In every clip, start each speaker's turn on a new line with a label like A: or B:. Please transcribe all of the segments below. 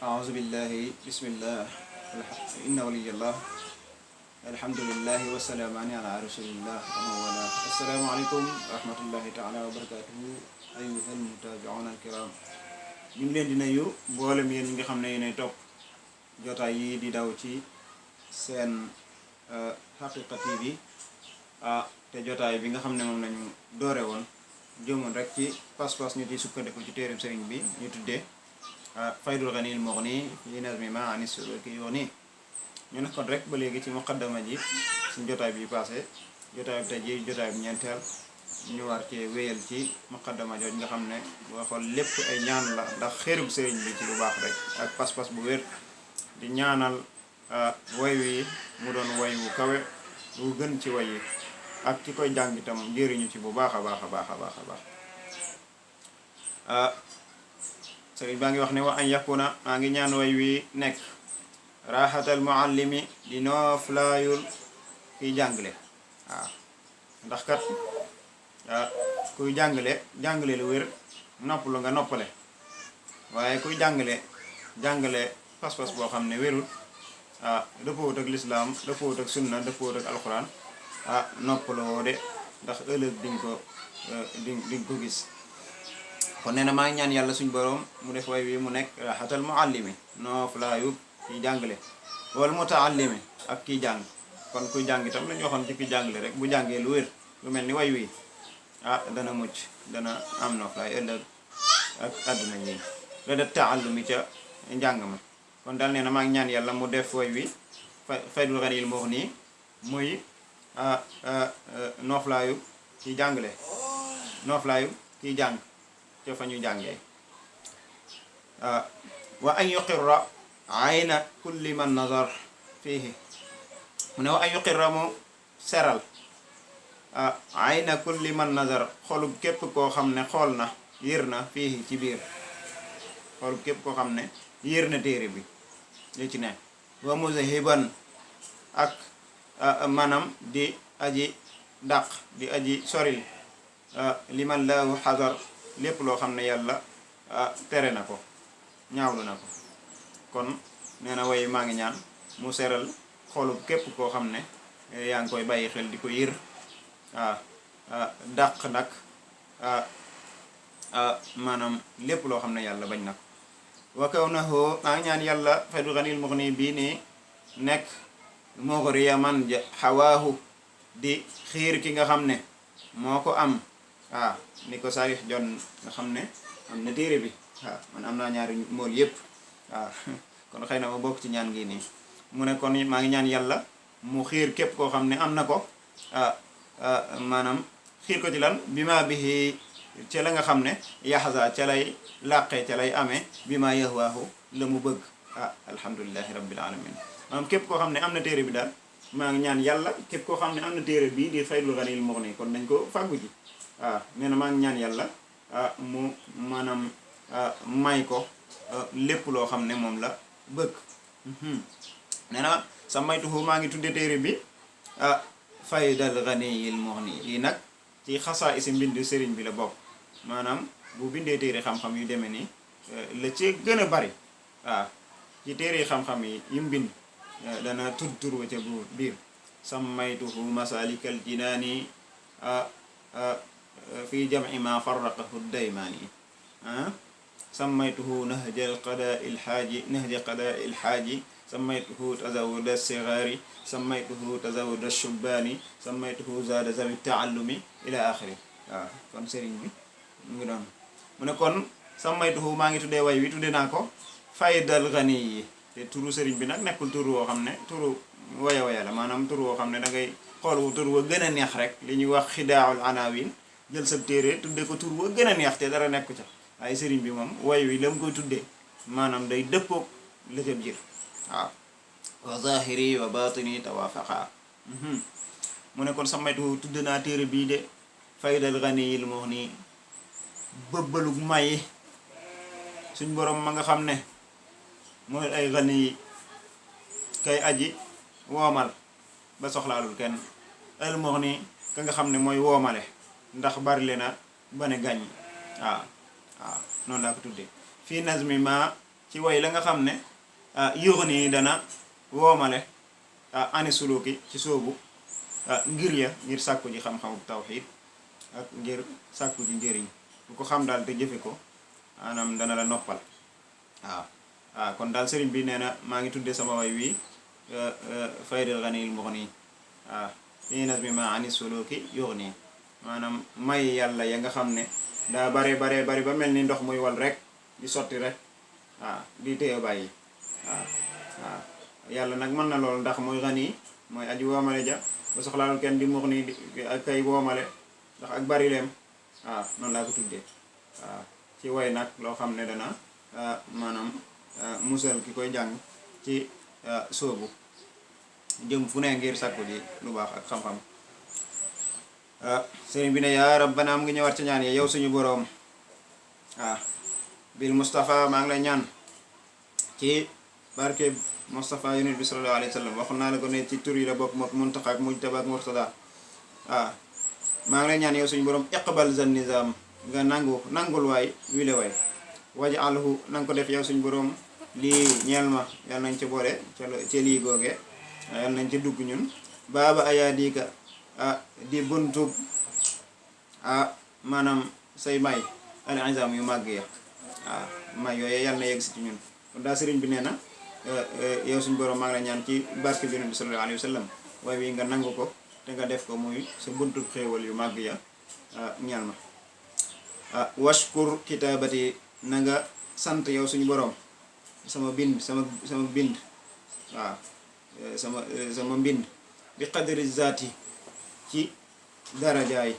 A: أعوذ بالله بسم الله إن ولي الله الحمد لله والسلام على رسول الله ومن والاه السلام عليكم ورحمة الله تعالى وبركاته أيها المتابعون الكرام ñu ngi leen di nuyu mboolem yéen ñi nga xam ne yéenay topp jotaay yi di daw ci seen Haqiqa TV te jotaay bi nga xam ne moom lañu doore woon jëmoon rek ci pas-pas ñu di sukkandiku ci téereem sëriñ bi ñu tuddee Faydul Ghaniyil Mughni fi nazmi ma ani suluki yughni ñu nekkoon rek ba léegi ci muqaddama ji suñ jotaay bi passé jotaay bi tey ji jotaay bi ñeenteel ñu war ci wéyal ci muqaddama jooj nga xam ne boo xool lépp ay ñaan la ndax xérub sëriñ bi ci lu baax rek ak pas-pas bu wér di ñaanal way wi mu doon way wu kawe bu gën ci way yi ak ci koy jàng itam njëriñu ci bu baax a baax a baax a baax a baax sëriñ baa ngi wax ne wa an yakuna maa ngi ñaan way wi nekk raxatal muallimi di nooflaayul kiy jàngale waaw ndax kat kuy jàngale lu wér noppalu nga noppale waaye kuy jàngale pas-pas boo xam ne wérul dëppoowut ak lislaam dëppoowut ak sunna dëppoowut ak alxuraan noppaloo de ndax ëllëg dinga ko gis kon nee na maa ngi ñaan yàlla suñ boroom mu def way wi mu nekk raxatal muallimi nooflaayu kiy jàngale wal mutaallimi ak kiy jàng kon kuy jàng itam lañu waxoon ci kiy jàngale rek bu jàngee lu wér lu mel ni way wi dana mucc dana am nooflaay ëllëg ak àdduna yi la da taallumi ca njàng ma kon daal nee na maa ngi ñaan yàlla mu def way wi Faydul Ghaniyil Mughni muy nooflaayu kiy jàngale nooflaayu kiy jàng ca fa ñu jàngee wa an yuqirra ayna kulli man nazar fiihi mu ne wa an yuqirra mu seral ayna kulli man nazar xolub képp koo xam ne xool na yër na fiihi ci biir xolub képp koo xam ne yër na téere bi li ci ne wa muzahiban ak maanaam di aji dàq di aji soril liman lahu xadar lépp loo xam ne yàlla tere na ko ñaawlu na ko kon nee na way maa ngi ñaan mu seral xolub képp koo xam ne yaa ngi koy bàyyi xel di ko yër dàq nag maanaam lépp loo xam ne yàlla bañ na ko wa kawnahu maa ngi ñaan yàlla Faydul Ghaniyil Mughni bii nii nekk mughriya man xawaahu di xiir ki nga xam ne moo ko am ni ko Saalix Jon nga xam ne am na téere bi man am naa ñaari mool yépp kon xëy na ma bokk ci ñaan gi nii mu ne kon maa ngi ñaan yàlla mu xiir képp koo xam ne am na ko maanaam xiir ko ci lan bi ma bihi ca la nga xam ne yaxasa ca lay làqee ca lay amee bi ma yahwaahu la mu bëgg alhamdulilahi rabbil alamin maanaam képp koo xam ne am na téere bi daal maa ngi ñaan yàlla képp koo xam ne am na téere bii di Faydul Ghaniyil Mughni kon nañ ko fàggu ji nee na maa ngi ñaan yàlla mu maanaam may ko lépp loo xam ne moom la bëgg nee na sa maytuhu maa ngi tudde téere bi Faydul Ghaniyil Mughni lii nag ci xasaa isi mbind sëriñ bi la bokk maanaam bu bindee téere xam-xam yu demee nii la ci gën a bari ci téere xam-xam yi yu mbind dana tudd tur wa ca bu biir sammaytuhu masalikal jinaani fi jam'i ma farraqahu daymaani sammaytuhu nahja qadaa'il haaji sammaytuhu tazawuda sigaari sammaytuhu tazawuda shubbaani sammaytuhu zaada zawi taallumi ila axiri kon sëriñ bi mu ngi doon mu ne kon sammaytuhu maa ngi tuddee way wi tuddee naa ko Faydul Ghani yi te turu sëriñ bi nag nekkul turu woo xam ne turu waya waya la maanaam turu woo xam ne da ngay xool wu tur wa gën a neex rek li ñuy wax xidaaul anawin jël sa téere tuddee ko tur wa gën a neex te dara nekku ca waaye sëriñ bi moom way wi la mu koy tuddee maanaam day dëppoog la ca biir wa zahiri wa batini tawafaqa mu ne kon sammaytu tudd naa téere bii de Faydul Ghaniyil Mughni bëbbalug may suñ borom ma nga xam ne mooy ay gani yi kay aji woomal ba soxlaalul kenn al Mughni ka nga xam ne mooy woomale ndax bari le na ba ne gàññ noonu laa ko tuddee fii nazmi ma ci way la nga xam ne yuux nii dana woomale ani suluki ci soobu ngir sàkku ji xam-xamu tawxiid ak ngir sàkku ji njëriñ bu ko xam daal te jëfe ko maanaam dana la noppal waaw kon daal sëriñ bi nee na maa ngi tuddee sama way wi faydil ganiyil mughni waaw fii nazmi ma ani suluki yuux nii maanaam may yàlla ya nga xam ne daa bari ba mel ni ndox muy wal rek di sotti rek di téye bàyyi waaw yàlla nag mën na loolu ndax mooy gani mooy aji woomale ja ba soxlaalul kenn di mux nii ak kay woomale ndax ak bari leem noonu laa ko tuddee ci way nag loo xam ne dana maanaam musal ki koy jàng ci soobu jëm fu ne ngir sàkku ji lu baax ak xam-xam sëriñ bi ne yaa rabbana mu ngi ñëwaat ci ñaan yi yow suñu boroom bil Mustafa maa ngi lay ñaan ci barke Mustafa yonent bi sallallahu alayhi wa sallam waxoon naa la ko ne ci tur yi la bokk mook Muntaxa ak Mujtaba ak Murtada maa ngi lay ñaan yow suñu boroom iqbal zan nizam nga nangul waay wile waay waj'alhu nanga ko def yow suñu boroom lii ñeel ma yàlla nañ ci boole ci lii googe yàlla nañ ci dugg ñun baaba ayaa diika di buntub maanaam say may al izam yu màgg ya may yooyu yàlla na yegg si ci ñun kon daa sëriñ bi nee na yow suñu borom maa ngi la ñaan ci barke bi Yonent bi sallallahu alayhi wa sallam waaye wi nga nangu ko te nga def ko muy sa buntub xéewal yu màgg ya ñeel ma washkur kitaabati na nga sant yow suñu borom sama bind waaw sama mbind bi qadri zaati ci darajaay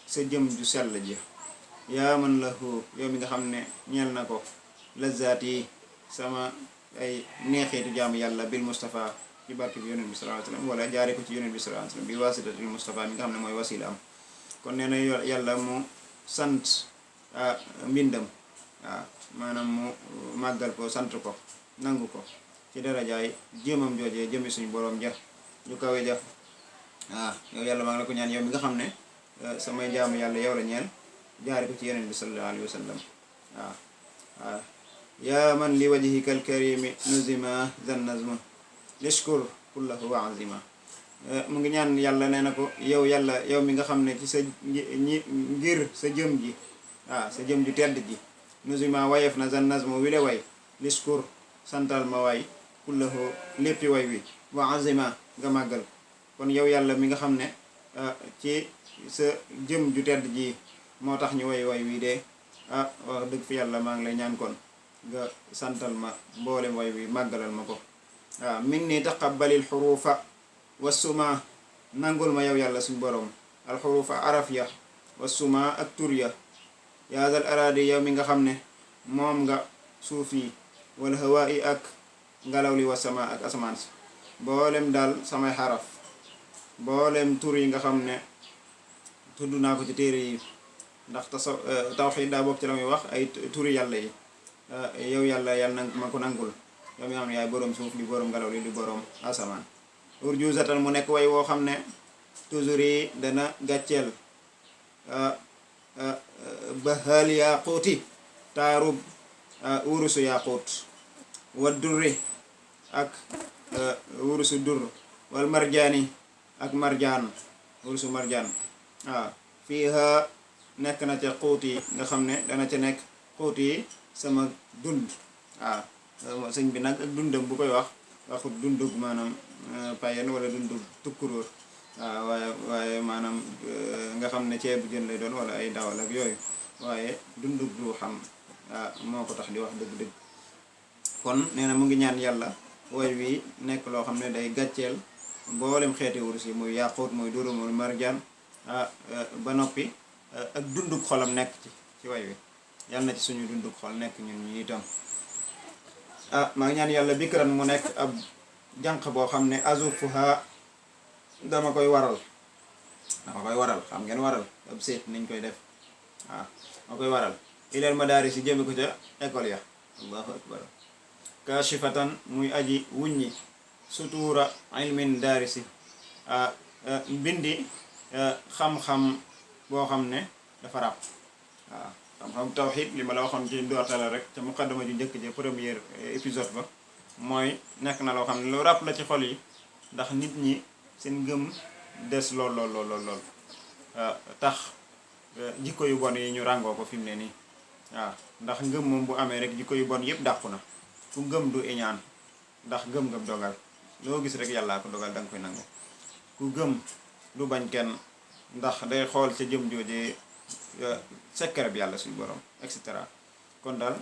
A: sa jëm ju sell ji yaa man lahu yow mi nga xam ne ñeel na ko lazaat yi sama ay neexeetu jaamu yàlla bil Mustafa ci barke bi Yonent bi sallallahu alayhi wa sallam wala jaare ko ci Yonent bi sallallahu alayhi wa sallam bi wasitatil Mustafa mi nga xam ne mooy wasila am kon nee na yàlla mu sant mbindam maanaam mu màggal ko sant ko nangu ko ci darajaay jëmam joojee jëmi suñu boroom ja ñu kawe ja yow yàlla maa ngi la ko ñaan yow mi nga xam ne samay jaamu yàlla yow la ñeel jaare ko ci Yonent bi sallallahu alayhi wa sallam yaa man li wajhika alkarimi nuzima zan nazma lishkur kullahu wa azima mu ngi ñaan yàlla nee na ko yow yàlla yow mi nga xam ne ci sa ngir sa jëm ji sa jëm ju tedd ji nuzima wayef na zan nazma wi le way lishkur santal ma waay kullahu léppi way wi wa azima nga màggal kon yow yàlla mi nga xam ne ci sa jëm ju tedd ji moo tax ñu way wi de wax dëgg fi yàlla maa ngi lay ñaan kon nga santal ma mboolem way wi màggalal ma ko min ni taqabbalil xurufa wasuma nangul ma yow yàlla suñ borom alxurufa araf ya wasuma ak tur ya yaazal araadi yow mi nga xam ne moom nga suuf yi wal hawaa yi ak ngelaw li wasama ak asamaan si mboolem daal samay xaraf mboolem tur yi nga xam ne tudd naa ko ci téere yi ndax tawxiid daa bokk ci la muy wax ay turi yàlla yi yow yàlla nang ma ko nangul yow mi nga xam ne yaay boroom suuf di boroom ngelaw li di boroom asamaan urjuzatan mu nekk way woo xam ne toujours yi dana gàcceel bahal yaquuti taarub wurusu yaquut wa durri ak wurusu dur wal marjaani ak marjaan wurusu marjaan fiiha nekk na ca xuut yi nga xam ne dana ca nekk xuut yi sama dund sëñ bi nag ak dundam bu koy wax waxut dundug maanaam payen wala dundug tukkuróor waaye maanaam nga xam ne ceebu jën lay doon wala ay dawal ak yooyu waaye dundug du xam moo ko tax di wax dëgg-dëgg kon nee na mu ngi ñaan yàlla woy wi nekk loo xam ne day gàcceel mboolem xeeti wurus yi muy yàquut muy duru muy marjaan ba noppi ak dundug xolam nekk ci way wi yàlla na ci suñu dundug xol nekk ñun ñi itam maa ngi ñaan yàlla bikran mu nekk ab jànq boo xam ne azufuha dama koy waral xam ngeen waral ab seet niñ koy def ma koy waral ilal madaris yi jëme ko ca école ya allahu akbar kashifatan muy aji wuññi sutuura ilmin daarisi mbindi xam-xam boo xam ne dafa ràpp xam-xam tawxiid li ma la waxoon ci doortala rek ca muqaddama ju njëkk ja premier épisode ba mooy nekk na loo xam ne lu ràpp la ci xol yi ndax nit ñi seen ngëm des lool tax jikko yu bon yi ñu ràngoo ko fi mu ne nii waaw ndax ngëm moom bu amee rek jikko yu bon yëpp dàqu na ku ngëm du iñaan ndax gëm-gëm dogal loo gis rek yàllaa ko dogal da nga koy nangu ku gëm du bañ kenn ndax day xool ca jëm joojee secret bi yàlla suñu borom et cetera kon daal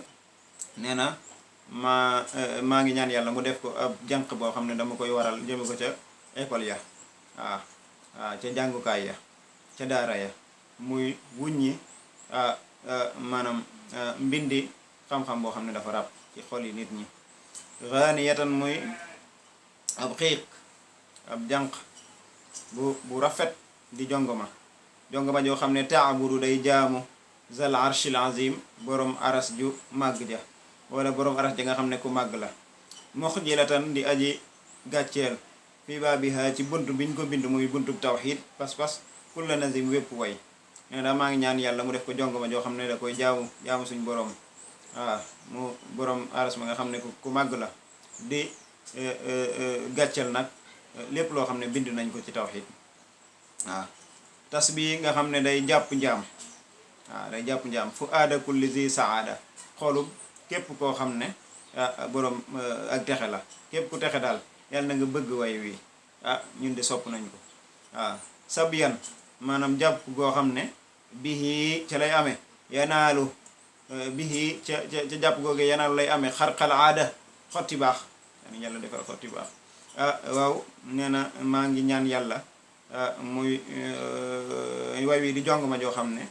A: nee na maa ngi ñaan yàlla mu def ko ab jànq boo xam ne dama koy waral jëme ko ca école ya waaw ca jàngukaay ya ca daara ya muy wuññi maanaam mbindi xam-xam boo xam ne dafa ràpp ci xol yi nit ñi ghaniyatan muy ab xiiq ab jànq bu rafet di jongoma joo xam ne taabudu day jaamu zal arshil azim borom aras ju màgg ja wala borom aras ja nga xam ne ku màgg la muxjilatan di aji gàcceel fii baabiha ci bunt biñ ko bind muy buntub tawxid pas-pas kulla nazim wépp way nee na maa ngi ñaan yàlla mu def ko jongoma joo xam ne da koy jaamu suñ borom waaw mu borom aras ma nga xam ne ku màgg la di gàcceel nag lépp loo xam ne bind nañ ko ci tawxid waaw tasbi nga xam ne day jàpp njaam waaw day jàpp njaam fu aada kulli zi saada xolub képp koo xam ne borom ak texe la képp ku texe daal yàlla na nga bëgg way wi ñun de sopp nañ ko waaw sabiyan maanaam jàpp goo xam ne bihi ca lay amee yanaalu bihi ca jàpp googe yanaalu lay amee xarqal aada xotti baax yani yàlla defal xotti baax waaw nee na maa ngi ñaan yàlla muy way wi di jong ma joo xam ne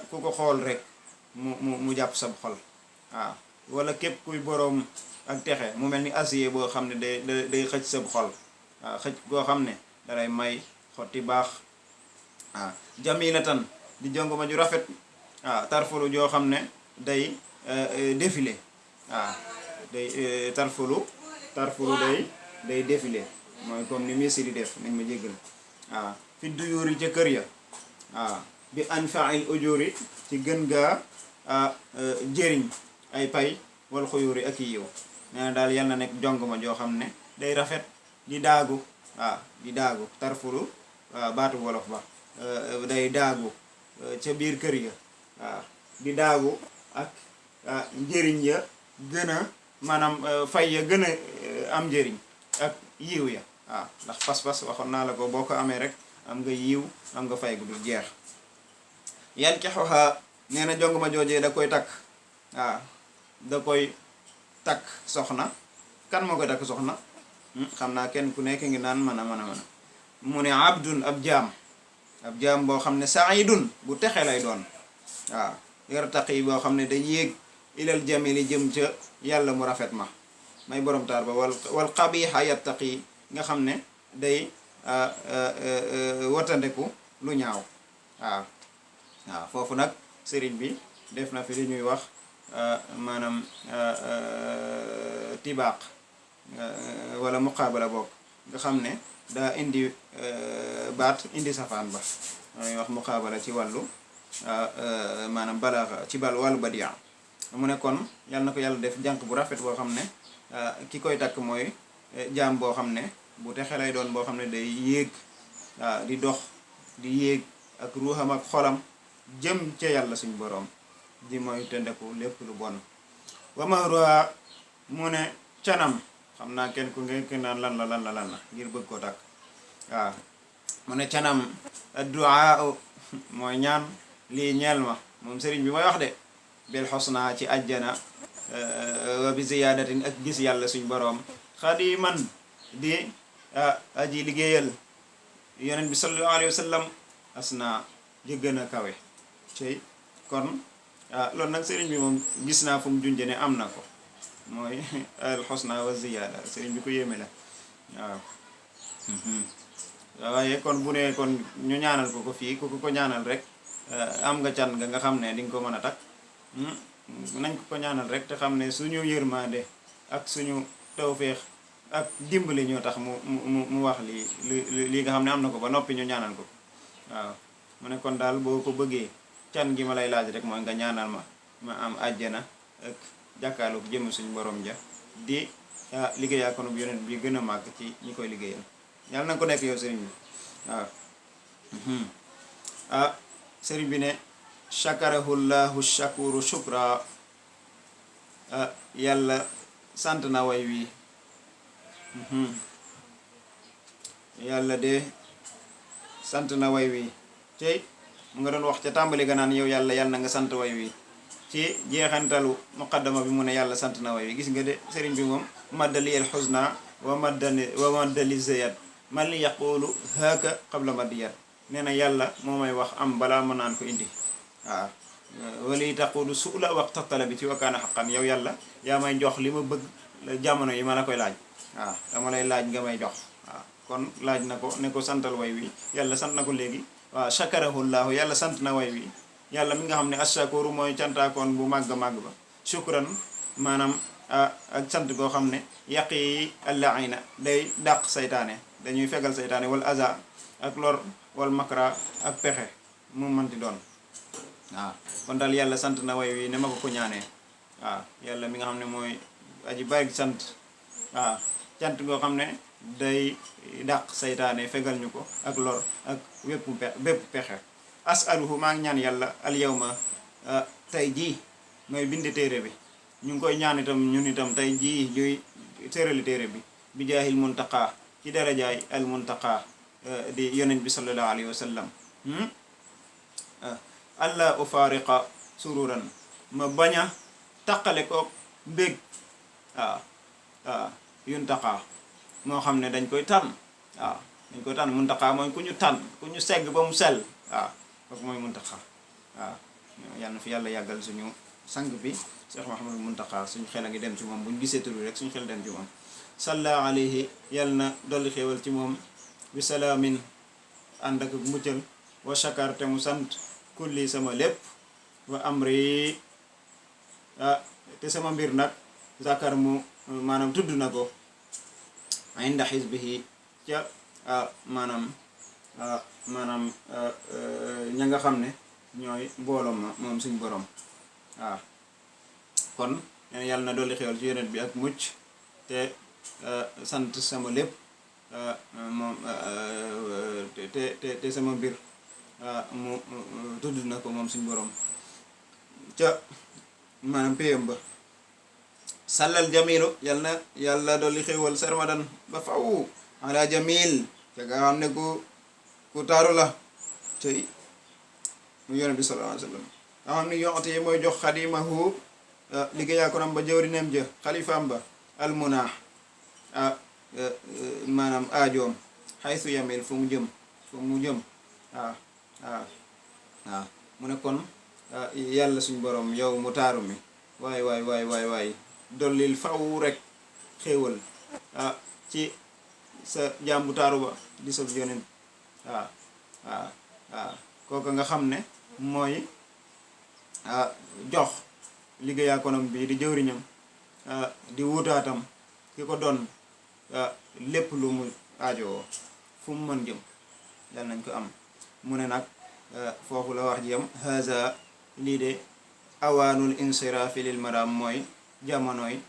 A: ku ko xool rek mu jàpp sab xol waaw wala képp kuy boroom ak texe mu mel ni acier boo xam ne day xëcc sab xol waaw xëcc goo xam ne dalay may xotti baax waaw jamilatan di jong ma ju rafet waaw tarfulu joo xam ne day défilé waaw day tarfulu day défilé mooy comme ni Messi di def nañ ma jéggal waaw fi duyuur yi ca kër ya waaw bi anfail ujuri ci gën gaa jëriñ ay pay wal xuyuri ak i yiw nee na daal yal na nekk jong ma joo xam ne day rafet di daagu waaw di daagu tarfulu baatu wolof ba day daagu ca biir kër ya waaw di daagu ak njëriñ ya gën a maanaam fay ya gën a am njëriñ ak yiw ya waaw ndax pas-pas waxoon naa la ko boo ko amee rek am nga yiw am nga fay gu dul jeex yan ki xoxaa nee na jong ma joojee da koy takk waaw da koy takk soxna kan moo koy takk soxna xam naa kenn ku nekk ngi naan mën a mu ne abdun ab jaam boo xam ne saidun bu texe lay doon waaw yartaqi boo xam ne day yéeg ilal jamili jëm ca yàlla mu rafet ma may borom taar ba wal qabiha yattaqi nga xam ne day watandeku lu ñaaw waaw foofu nag sëriñ bi def na fi li ñuy wax maanaam tibaaq wala muqaabala bokk nga xam ne daa indi baat indi safaan ba ñuy wax muqaabala ci wàllu maanaam balaaxa ci wàllu badia mu ne kon yàlla na ko yàlla def jànq bu rafet boo xam ne ki koy takk mooy jaam boo xam ne bu texe lay doon boo xam ne day yéeg di dox di yéeg ak ruuxam ak xolam jëm ca yàlla suñu boroom di mooy tendeku lépp lu bon wa mahruha mu ne canam xam naa kenn ku ngeen naan lan la ngir bëgg koo takk waaw mu ne canam addu'a mooy ñaan lii ñeel ma moom sëriñ bi mooy wax de bil xusna ci ajjana wa bi ziyaadatin ak gis yàlla suñ boroom xadiman di aji liggéeyal yonent bi sallallahu alayhi wa sallam asna jëggën a kawe cey kon loolu nag sëriñ bi moom gis naa fu mu junje ne am na ko mooy al xusna wa ziyaada sëriñ bi ko yéeme la waaw waaye kon bu ne kon ñu ñaanal ko fii ku ko ñaanal rek am nga can nga xam ne di nga ko mën a takk nañ ko ñaanal rek te xam ne suñu yërmande ak suñu tawféex ak dimbali ñoo tax mu wax lii nga xam ne am na ko ba noppi ñu ñaanal ko waaw mu ne kon daal boo ko bëggee can gi ma lay laaj rek mooy nga ñaanal ma am àjjana ak jàkkaarloo ko jëm suñu borom ja di liggéeyaa kon bu yonent bi gën a màgg ci ñi koy liggéeyal yàlla na ko nekk yow sëriñ bi waaw sëriñ bi ne chakarahullahu shakuru shukra yàlla sant na way wi yàlla de sant na way wi tey mu nga doon wax ca tàmbali ga naan yow yàlla na nga sant way wi ci jeexantalu muqaddama bi mu ne yàlla sant na way wi gis nga de sëriñ bi moom maddali el xusna wa maddali zayat man li yaqulu haka qabla madiyat nee na yàlla moo may wax am balaa ma naan ko indi waaw wali taqulu su'la waqta talabi ci wakaana xaqan yow yàlla yaa may jox li ma bëgg jamono yi ma la koy laaj waaw dama lay laaj nga may jox waaw kon laaj na ko ne ko santal way wi yàlla sant na ko léegi waaw chakarahullahu yàlla sant na way wi yàlla mi nga xam ne ashakuru mooy cantaakoon bu màgg màgg ba shukran maanaam ak sant goo xam ne yaqi allaina day dàq saytaane dañuy fegal saytaane wal aza ak lor wal makra ak pexe mu manti doon waaw kon daal yàlla sant na way wi ne ma ko ñaanee waaw yàlla mi nga xam ne mooy aji bari sant waaw cant goo xam ne day dàq saytaane fegal ñu ko ak lor ak bépp pexe asaluhu maa ngi ñaan yàlla al yawma tey jii mooy bind téere bi ñu ngi koy ñaan itam ñun itam tey jii ñuy tërali téere bi jaahil muntaqa ci darajaay al muntaqa di yonent bi sallallahu alayhi wa sallam allah ufariqa sururan ma bañ a taqale ko mbég waaw yuntaqa moo xam ne dañ koy tànn waaw dañ koy tànn muntaqa mooy ku ñu tànn ku ñu segg ba mu sell waaw kooku mooy muntaqa waaw yal na fi yàlla yàggal suñu sang bi Cheikh Mouhamadou Muntaqa suñu xel a ngi dem ci moom bu ñu gisee tur bi rek suñu xel dem ci moom salla alayhi yal na dolli xéewal ci moom bi salaamin ànd ak muccal wa shakar te mu sant kulli sama lépp wa amri te sama mbir nag zakar mu maanaam tudd na ko inda xisbihi ca maanaam ña nga xam ne ñooy mbooloom ma moom suñ borom waaw kon yàlla na dolli xewal ci yonent bi ak mucc te sant sama lépp moom te sama mbir mu tudd na ko moom suñ borom ca maanaam péyam ba sàllal jamilu yàlla dolli xewal sarmadan ba faw ala jamil ca nga xam ne ku taaru la tey mu yonent bi sallallahu alayhi wa sallam nga xam ne yoxte yi mooy jox xadimahu liggéeyaa ko nam ba jawrineem ja xalifaam ba almunaax maanaam aajoom xaysu yamil fu mu jëm waaw mu ne kon yàlla suñ borom yow mu taaru mi waay dollil faw rek xéewal ci sa jaam bu taaru ba di sa yonent waaw kooku nga xam ne mooy jox liggéeyaa konam bi di jëwriñam di wutaatam ki ko doon lépp lu mu aajowoo fu mu mën jëm yal nañ ko am mu ne nag foofu la wax ji yam haza lii de awaanul insiraafi lil maram mooy jamonoy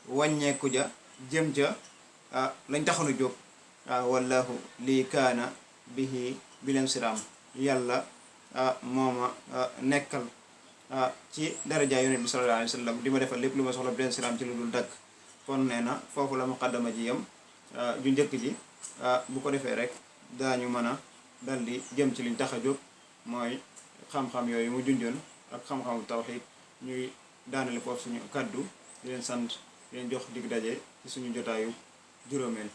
A: wàññeeku ja jëm ca lañ taxanu jóg wallahu lii kaana bihi bilen siram yàlla mooma nekkal ci daraja yonent bi sallallahu alayhi wa sallam di ma defal lépp lu ma soxla bilen siram ci lu dul dagg kon nee na foofu la muqaddama ji yam ju njëkk ji bu ko defee rek daañu mën a dal di jëm ci liñ tax a jóg mooy xam-xam yooyu mu junjoon ak xam-xamu tawxiid ñuy daanale foofu suñu kaddu di leen sant di leen jox dig daje ci suñu jotaayu juróomeel